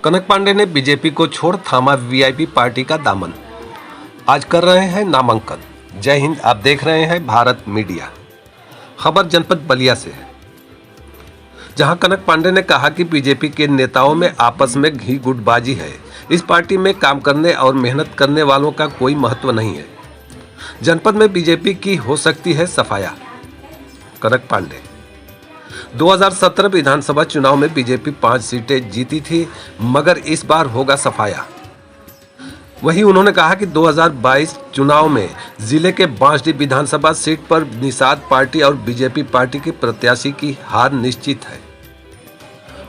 कनक पांडे ने बीजेपी को छोड़ थामा वीआईपी पार्टी का दामन। आज कर रहे हैं नामांकन। जय हिंद। आप देख रहे हैं भारत मीडिया। खबर जनपद बलिया से है, जहां कनक पांडे ने कहा कि बीजेपी के नेताओं में आपस में घी गुटबाजी है। इस पार्टी में काम करने और मेहनत करने वालों का कोई महत्व नहीं है। जनपद में बीजेपी की हो सकती है सफाया। कनक पांडे 2017 विधानसभा चुनाव में बीजेपी 5 सीटें जीती थी, मगर इस बार होगा सफाया। वहीं उन्होंने कहा कि 2022 चुनाव में जिले के बांसडीह विधानसभा सीट पर निषाद पार्टी और बीजेपी पार्टी के प्रत्याशी की हार निश्चित है।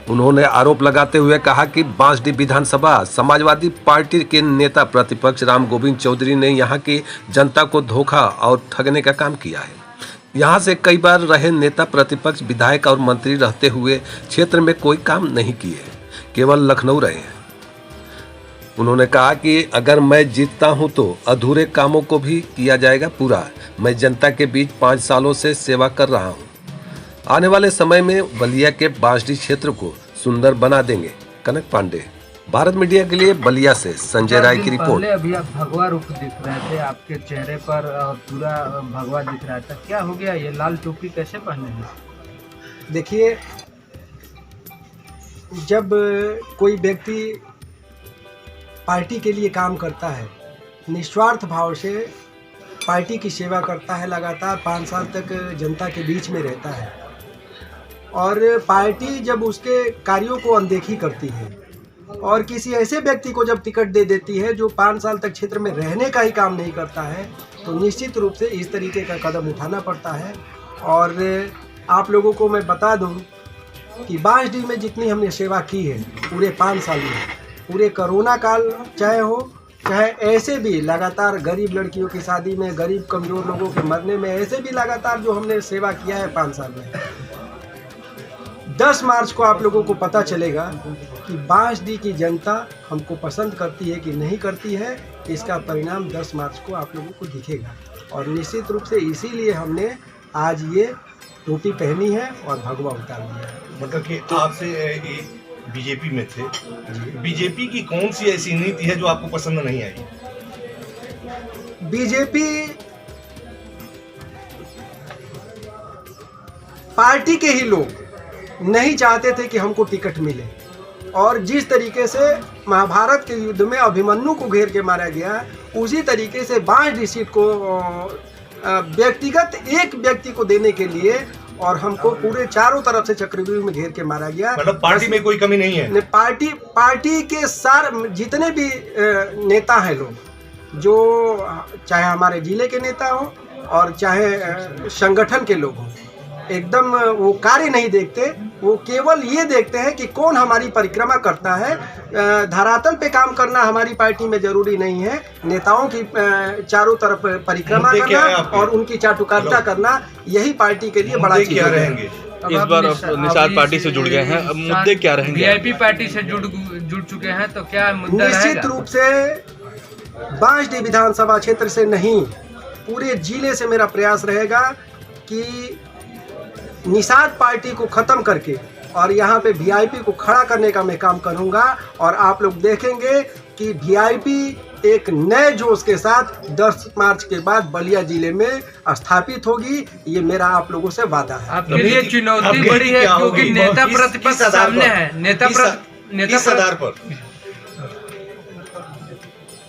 उन्होंने आरोप लगाते हुए कहा कि बांसडीह विधानसभा समाजवादी पार्टी के नेता प्रतिपक्ष राम गोविंद चौधरी ने यहां की जनता को धोखा और ठगने का काम किया है। यहां से कई बार रहे नेता प्रतिपक्ष, विधायक और मंत्री रहते हुए क्षेत्र में कोई काम नहीं किए, केवल लखनऊ रहे हैं। उन्होंने कहा कि अगर मैं जीतता हूं तो अधूरे कामों को भी किया जाएगा पूरा। मैं जनता के बीच 5 सालों से सेवा कर रहा हूं। आने वाले समय में बलिया के बांसडीह क्षेत्र को सुंदर बना देंगे। कनक पांडे, भारत मीडिया के लिए बलिया से संजय राय की रिपोर्ट। अभी आप भगवा रूप दिख रहे थे, आपके चेहरे पर पूरा भगवा दिख रहा था, क्या हो गया? ये लाल टोपी कैसे पहने हैं? देखिए, जब कोई व्यक्ति पार्टी के लिए काम करता है, निस्वार्थ भाव से पार्टी की सेवा करता है, लगातार 5 साल तक जनता के बीच में रहता है, और पार्टी जब उसके कार्यों को अनदेखी करती है और किसी ऐसे व्यक्ति को जब टिकट दे देती है जो 5 साल तक क्षेत्र में रहने का ही काम नहीं करता है, तो निश्चित रूप से इस तरीके का कदम उठाना पड़ता है। और आप लोगों को मैं बता दूं कि बांसडीह में जितनी हमने सेवा की है पूरे 5 साल में, पूरे कोरोना काल चाहे हो, चाहे ऐसे भी लगातार गरीब लड़कियों की शादी में, गरीब कमज़ोर लोगों के मरने में, ऐसे भी लगातार जो हमने सेवा किया है 5 साल में, 10 मार्च को आप लोगों को पता चलेगा कि बांसडीह की जनता हमको पसंद करती है कि नहीं करती है। इसका परिणाम 10 मार्च को आप लोगों को दिखेगा, और निश्चित रूप से इसीलिए हमने आज ये टोपी पहनी है और भगवा उतार दिया है। मतलब कि आपसे बीजेपी में थे, बीजेपी की कौन सी ऐसी नीति है जो आपको पसंद नहीं आई? बीजेपी पार्टी के ही लोग नहीं चाहते थे कि हमको टिकट मिले, और जिस तरीके से महाभारत के युद्ध में अभिमन्यु को घेर के मारा गया, उसी तरीके से बांसडीह सीट को व्यक्तिगत एक व्यक्ति को देने के लिए और हमको पूरे चारों तरफ से चक्रव्यूह में घेर के मारा गया। मतलब पार्टी में कोई कमी नहीं है? पार्टी के सारे जितने भी नेता हैं लोग, जो चाहे हमारे जिले के नेता हो और चाहे संगठन के लोग हों, एकदम वो कार्य नहीं देखते, वो केवल ये देखते हैं कि कौन हमारी परिक्रमा करता है। धरातल पे काम करना हमारी पार्टी में जरूरी नहीं है। नेताओं की चारों तरफ परिक्रमा करना और उनकी चाटुकारिता करना, यही पार्टी के लिए बड़ा चीज रहेंगे। इस बार निषाद पार्टी से जुड़ गए हैं, अब मुद्दे क्या रहेंगे? वीआईपी पार्टी से जुड़ चुके हैं, तो क्या मुद्दा रहेगा? निश्चित रूप से बांसडीह विधानसभा क्षेत्र से नहीं, पूरे जिले से मेरा प्रयास रहेगा कि निषाद पार्टी को खत्म करके और यहाँ पे वीआईपी को खड़ा करने का मैं काम करूँगा, और आप लोग देखेंगे कि वीआईपी एक नए जोश के साथ 10 मार्च के बाद बलिया जिले में स्थापित होगी। ये मेरा आप लोगों से वादा है। आपके लिए चुनौती बड़ी है, क्योंकि नेता प्रतिपक्ष सामने है। नेता आधार पर,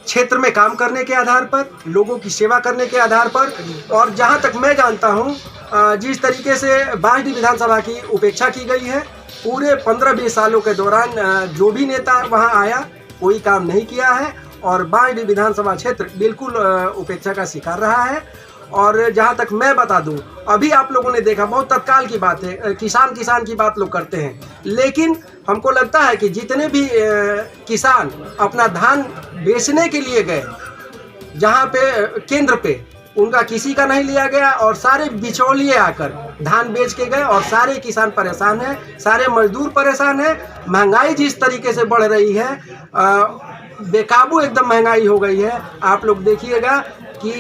क्षेत्र में काम करने के आधार पर, लोगों की सेवा करने के आधार पर, और जहाँ तक मैं जानता हूँ जिस तरीके से बांसडीह विधानसभा की उपेक्षा की गई है, पूरे 15-20 सालों के दौरान जो भी नेता वहाँ आया कोई काम नहीं किया है, और बांसडीह विधानसभा क्षेत्र बिल्कुल उपेक्षा का शिकार रहा है। और जहाँ तक मैं बता दूँ, अभी आप लोगों ने देखा, बहुत तत्काल की बात है, किसान की बात लोग करते हैं, लेकिन हमको लगता है कि जितने भी किसान अपना धान बेचने के लिए गए, जहाँ पे केंद्र पे, उनका किसी का नहीं लिया गया, और सारे बिचौलिए आकर धान बेच के गए, और सारे किसान परेशान हैं, सारे मजदूर परेशान हैं। महंगाई जिस तरीके से बढ़ रही है, बेकाबू एकदम महंगाई हो गई है। आप लोग देखिएगा कि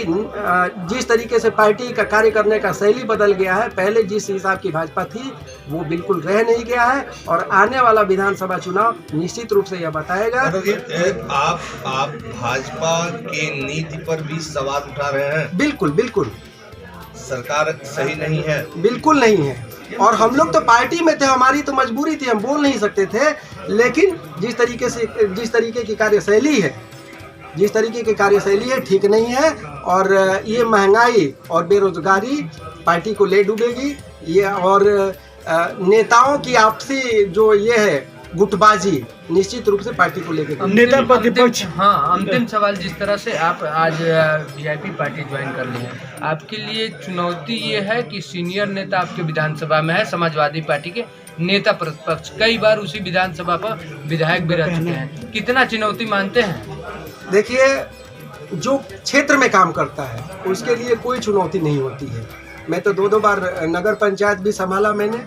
जिस तरीके से पार्टी का कार्य करने का शैली बदल गया है, पहले जिस हिसाब की भाजपा थी वो बिल्कुल रह नहीं गया है और आने वाला विधानसभा चुनाव निश्चित रूप से यह बताएगा। आप भाजपा की नीति पर भी सवाल उठा रहे हैं। बिल्कुल बिल्कुल, सरकार सही नहीं है। बिल्कुल नहीं है, और हम लोग तो पार्टी में थे, हमारी तो मजबूरी थी, हम बोल नहीं सकते थे। लेकिन जिस तरीके की कार्यशैली है ठीक नहीं है, और ये महंगाई और बेरोजगारी पार्टी को ले डूबेगी। ये और नेताओं की आपसी जो ये है गुटबाजी निश्चित रूप से पार्टी को लेकर नेता प्रतिपक्ष। हाँ, अंतिम सवाल, जिस तरह से आप आज वीआईपी पार्टी ज्वाइन कर ली है, आपके लिए चुनौती ये है कि सीनियर नेता आपके विधानसभा में है, समाजवादी पार्टी के नेता प्रतिपक्ष, कई बार उसी विधानसभा पर विधायक भी रह चुके हैं, कितना चुनौती मानते हैं? देखिए, जो क्षेत्र में काम करता है उसके लिए कोई चुनौती नहीं होती है। मैं तो 2 बार नगर पंचायत भी संभाला मैंने,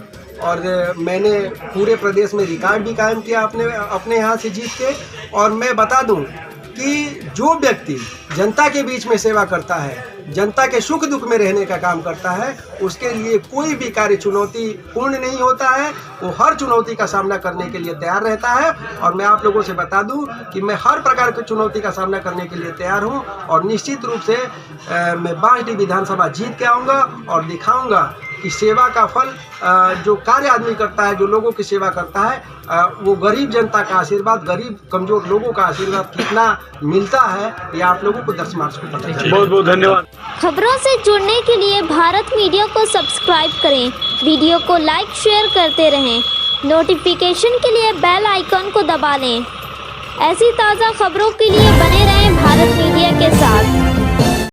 और मैंने पूरे प्रदेश में रिकॉर्ड भी कायम किया अपने यहाँ से जीत के। और मैं बता दूं कि जो व्यक्ति जनता के बीच में सेवा करता है, जनता के सुख दुख में रहने का काम करता है, उसके लिए कोई भी कार्य चुनौतीपूर्ण नहीं होता है। वो हर चुनौती का सामना करने के लिए तैयार रहता है। और मैं आप लोगों से बता दूं कि मैं हर प्रकार की चुनौती का सामना करने के लिए तैयार हूं, और निश्चित रूप से मैं बांसडीह विधानसभा जीत के आऊँगा और दिखाऊँगा कि सेवा का फल जो कार्य आदमी करता है, जो लोगों की सेवा करता है, वो गरीब जनता का आशीर्वाद, गरीब कमजोर लोगों का आशीर्वाद कितना मिलता है, ये आप लोगों को 10 मार्च को पता चलेगा। बहुत बहुत धन्यवाद। खबरों से जुड़ने के लिए भारत मीडिया को सब्सक्राइब करें, वीडियो को लाइक शेयर करते रहें, नोटिफिकेशन के लिए बेल आइकन को दबा लें। ऐसी ताज़ा खबरों के लिए बने रहें भारत मीडिया के साथ।